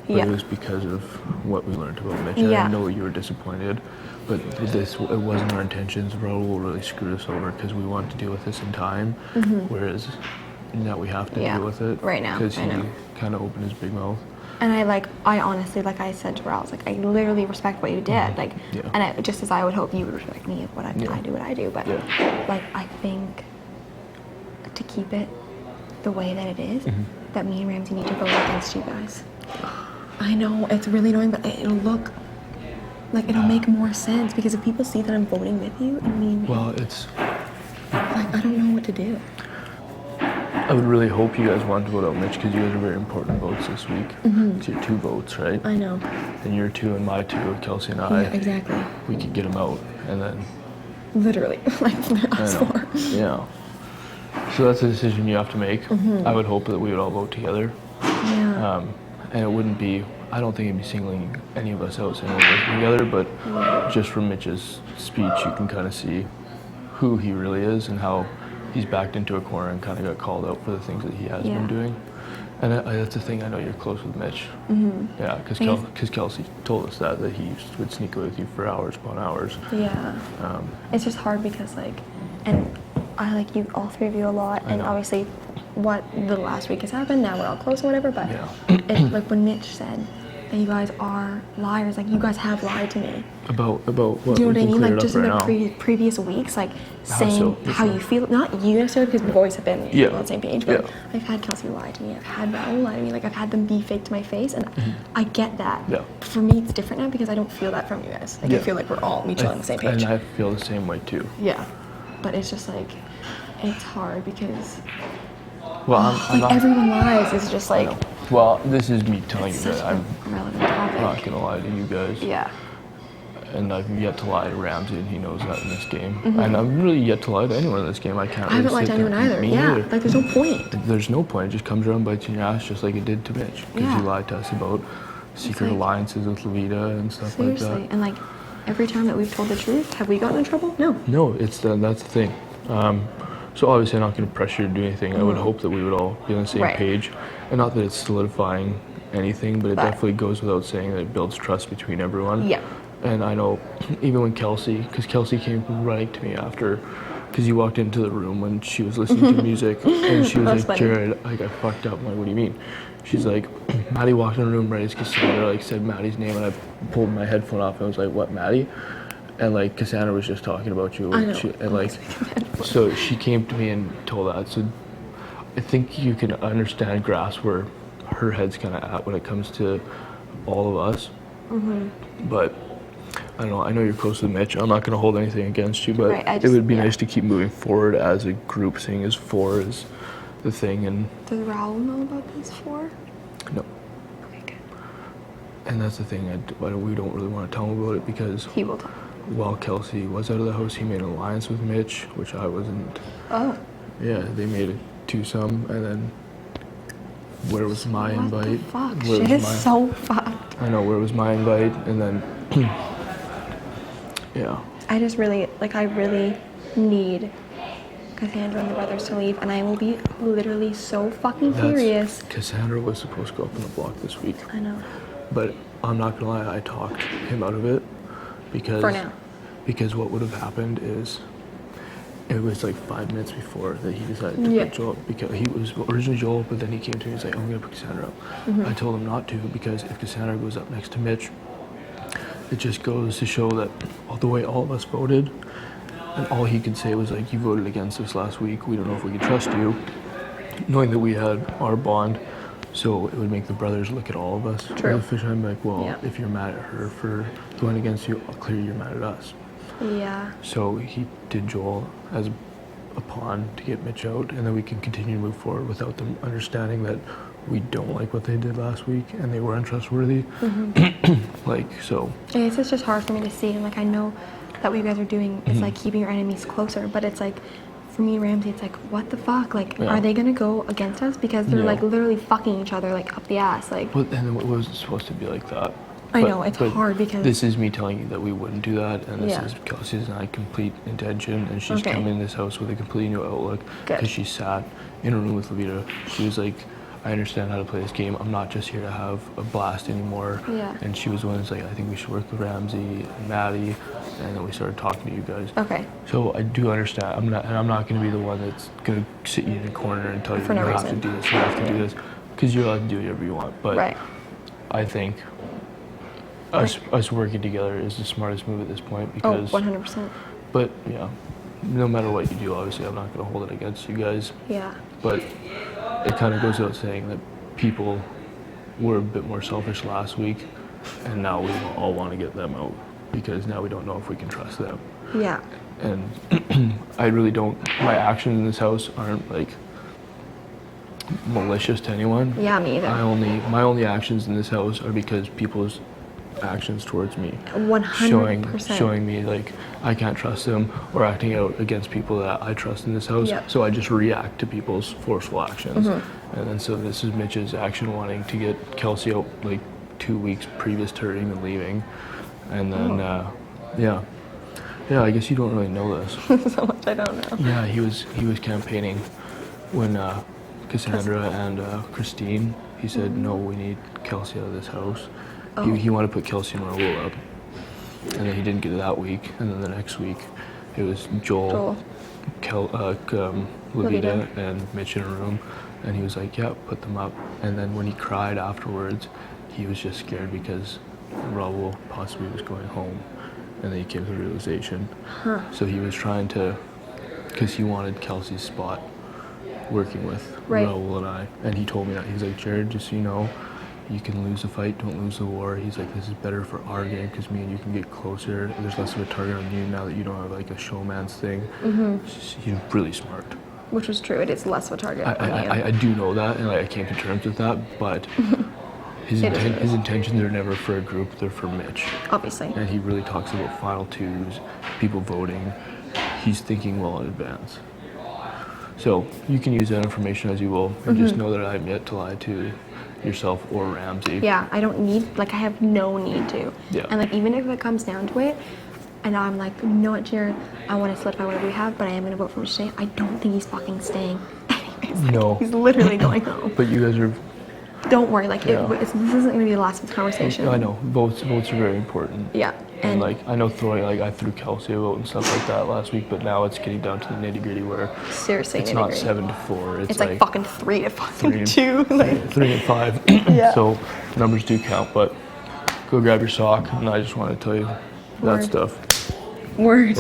but it was because of what we learned about Mitch. And I know you were disappointed, but it wasn't our intentions. Raul really screwed us over because we wanted to deal with this in time, whereas now we have to deal with it right now because he kind of opened his big mouth. And I honestly, like I said to Raul, I was like, I literally respect what you did, like, and just as I would hope you would respect me if what I do what I do, but like I think to keep it the way that it is, that me and Ramsey need to vote against you guys. I know it's really annoying, but it'll look like it'll make more sense because if people see that I'm voting with you, I mean, well, it's like I don't know what to do. I would really hope you guys want to vote out Mitch because you guys are very important votes this week. It's your 2 votes, right? I know. And your 2 and my 2, Kelsey and I. Yeah, exactly. We could get him out, and then. Literally, like us 4. Yeah. So that's a decision you have to make. I would hope that we would all vote together. Yeah. And it wouldn't be. I don't think it'd be singling any of us out saying we're working together, but just from Mitch's speech, you can kind of see who he really is and how he's backed into a corner and kind of got called out for the things that he has been doing. And that's the thing, I know you're close with Mitch. Yeah, because Kelsey told us that he would sneak away with you for hours upon hours. Yeah. It's just hard because, like, and I like you, all 3 of you a lot, and obviously what the last week has happened, now we're all close or whatever, but it's like when Mitch said that you guys are liars, like you guys have lied to me. About what? Do you know what I mean? Like just in the previous weeks, like saying how you feel, not you necessarily because we've always been on the same page, but I've had Kelsey lie to me, I've had Raul lie to me, like I've had them be fake to my face, and I get that. For me it's different now because I don't feel that from you guys. Like I feel like we're all mutually on the same page. And I feel the same way too. Yeah. But it's just like, it's hard because like everyone lies. It's just like. Well, this is me telling you that I'm relevant topic. not gonna lie to you guys. Yeah. And I've yet to lie to Ramsey, and he knows that in this game. And I'm really yet to lie to anyone in this game. I can't. I haven't lied to anyone either. Either. Like there's no point. There's no point. It just comes around, bites you in your ass, just like it did to Mitch. Because you lied to us about secret alliances with Levita and stuff like that. Seriously, and like every time that we've told the truth, have we gotten in trouble? No. No, that's the thing. So obviously I'm not going to pressure you to do anything. I would hope that we would all be on the same page. And not that it's solidifying anything, but it definitely goes without saying that it builds trust between everyone. Yeah. And I know even when because Kelsey came running to me after, because you walked into the room when she was listening to music, and she was like, Jared, like I fucked up. I'm like, what do you mean? She's like, Maddy walked in the room right as Cassandra like said Maddy's name, and I pulled my headphone off and I was like, what, Maddy? And like Cassandra was just talking about you, and like, so she came to me and told that. So I think you can grasp where her head's kind of at when it comes to all of us. But I don't know. I know you're close to Mitch. I'm not going to hold anything against you, but it would be nice to keep moving forward as a group, seeing as 4 is the thing. And does Raul know about these 4? No. Okay, good. And that's the thing. We don't really want to tell him about it because he will talk. While Kelsey was out of the house, he made an alliance with Mitch, which I wasn't. Oh. Yeah, they made a twosome, and then where was my invite? What the fuck? Shit is so fucked. I know, where was my invite? And then, yeah. I just really, I really need Cassandra and the brothers to leave, and I will be literally so fucking furious. Cassandra was supposed to go up on the block this week. I know. But I'm not gonna lie, I talked him out of it. Because, for now. Because what would have happened is, it was like 5 minutes before that he decided to put Joel, because he was originally Joel, but then he came to me and was like, I'm going to put Cassandra up. I told him not to, because if Cassandra goes up next to Mitch, it just goes to show that the way all of us voted, and all he could say was like, you voted against us last week, we don't know if we can trust you, knowing that we had our bond. So it would make the brothers look at all of us. True. I'm like, well, if you're mad at her for going against you, clearly you're mad at us. Yeah. So he did Joel as a pawn to get Mitch out, and then we can continue to move forward without them understanding that we don't like what they did last week and they were untrustworthy. So. It's just hard for me to see, and I know that what you guys are doing is keeping your enemies closer, but it's for me, Ramsey, it's what the fuck? Are they gonna go against us? Because they're literally fucking each other up the ass. But and it wasn't supposed to be like that. I know, it's hard because this is me telling you that we wouldn't do that, and this is Kelsey's and I complete intention, and she's coming in this house with a completely new outlook because she sat in a room with Levita. She was like, I understand how to play this game. I'm not just here to have a blast anymore. Yeah. And she was the one that's like, I think we should work with Ramsey and Maddy, and then we started talking to you guys. Okay. So I do understand. I'm not going to be the one that's going to sit you in a corner and tell you you have to do this, you have to do this, because you're allowed to do whatever you want. But I think us working together is the smartest move at this point because. 100%. But yeah, no matter what you do, obviously I'm not going to hold it against you guys. Yeah. But it kind of goes without saying that people were a bit more selfish last week, and now we all want to get them out because now we don't know if we can trust them. Yeah. And I really don't. My actions in this house aren't like malicious to anyone. Yeah, me either. My only actions in this house are because people's actions towards me 100% showing me like I can't trust them or acting out against people that I trust in this house. Yep. So I just react to people's forceful actions. And then so this is Mitch's action wanting to get Kelsey out like 2 weeks previous to her even leaving. And then yeah, I guess you don't really know this. So much I don't know. Yeah, he was campaigning when Cassandra and Christine, he said, no, we need Kelsey out of this house. He wanted to put Kelsey and Raul up. And then he didn't get it that week. And then the next week, it was Joel. Levita and Mitch in a room. And he was like, yeah, put them up. And then when he cried afterwards, he was just scared because Raul possibly was going home. And then he came to the realization. So he was trying to, because he wanted Kelsey's spot working with Raul and I. And he told me that. He's like, Jared, just so you know, you can lose the fight, don't lose the war. He's like, this is better for our game because me and you can get closer. There's less of a target on you now that you don't have like a showman's thing. He's really smart. Which was true. It is less of a target on you. I do know that, and like, I came to terms with that, but his intentions are never for a group, they're for Mitch. Obviously. And he really talks about final twos, people voting. He's thinking well in advance. So you can use that information as you will, and just know that I am yet to lie to yourself or Ramsey. Yeah, I don't need, like, I have no need to. Yeah. And like, even if it comes down to it, and I'm like, you know what, Jared, I want to solidify whatever we have, but I am going to vote for Mitch today. I don't think he's fucking staying. Anyways, like, no. He's literally going home. But you guys are... Don't worry, like, this isn't going to be the last of the conversation. I know, votes are very important. Yeah. And like, I know I threw Kelsey a vote and stuff like that last week, but now it's getting down to the nitty gritty where seriously, it's not 7-4. It's like fucking 3 to fucking 2. Like 3 and 5. Yeah. So numbers do count, but go grab your sock, and I just want to tell you that stuff. Word.